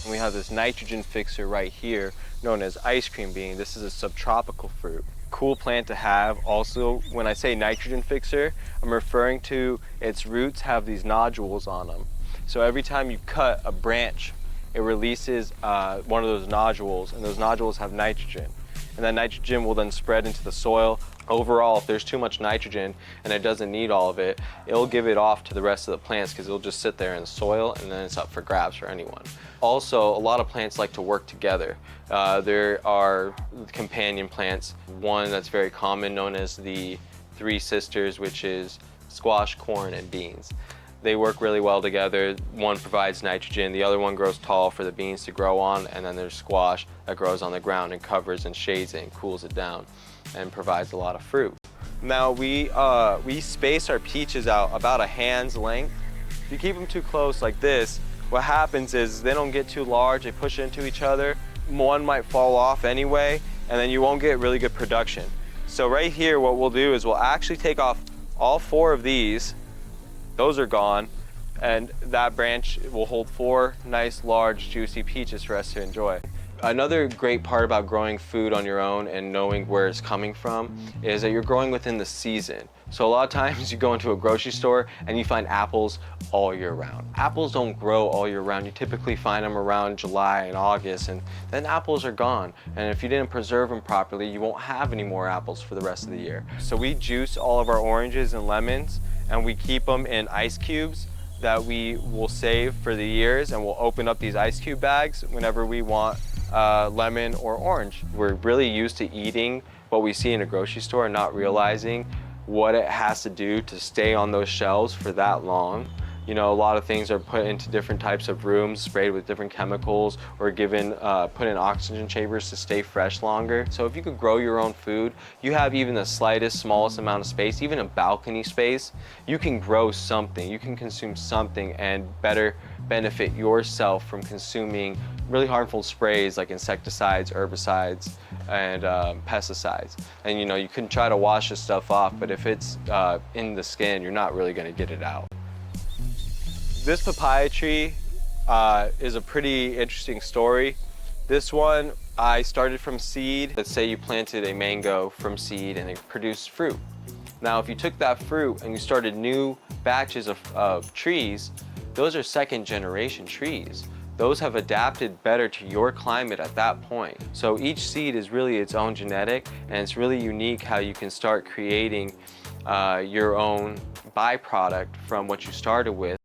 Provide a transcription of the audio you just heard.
And we have this nitrogen fixer right here known as ice cream bean. This is a subtropical fruit. Cool plant to have. Also, when I say nitrogen fixer, I'm referring to its roots have these nodules on them. So every time you cut a branch, it releases one of those nodules, and those nodules have nitrogen. And that nitrogen will then spread into the soil. Overall, if there's too much nitrogen and it doesn't need all of it, it'll give it off to the rest of the plants because it'll just sit there in the soil and then it's up for grabs for anyone. Also, a lot of plants like to work together. There are companion plants. One that's very common known as the three sisters, which is squash, corn, and beans. They work really well together. One provides nitrogen, the other one grows tall for the beans to grow on, and then there's squash that grows on the ground and covers and shades it and cools it down and provides a lot of fruit. Now we space our peaches out about a hand's length. If you keep them too close like this, what happens is they don't get too large, they push into each other. One might fall off anyway, and then you won't get really good production. So right here, what we'll do is we'll actually take off all four of these. Those are gone, and that branch will hold four nice, large, juicy peaches for us to enjoy. Another great part about growing food on your own and knowing where it's coming from is that you're growing within the season. So a lot of times you go into a grocery store and you find apples all year round. Apples don't grow all year round. You typically find them around July and August, and then apples are gone. And if you didn't preserve them properly, you won't have any more apples for the rest of the year. So we juice all of our oranges and lemons, and we keep them in ice cubes that we will save for the years, and we'll open up these ice cube bags whenever we want lemon or orange. We're really used to eating what we see in a grocery store and not realizing what it has to do to stay on those shelves for that long. You know, a lot of things are put into different types of rooms, sprayed with different chemicals, or given, put in oxygen chambers to stay fresh longer. So if you could grow your own food, you have even the slightest, smallest amount of space, even a balcony space, you can grow something, you can consume something and better benefit yourself from consuming really harmful sprays like insecticides, herbicides, and pesticides. And you know, you can try to wash this stuff off, but if it's in the skin, you're not really gonna get it out. This papaya tree is a pretty interesting story. This one, I started from seed. Let's say you planted a mango from seed and it produced fruit. Now, if you took that fruit and you started new batches of trees, those are second generation trees. Those have adapted better to your climate at that point. So each seed is really its own genetic, and it's really unique how you can start creating your own byproduct from what you started with.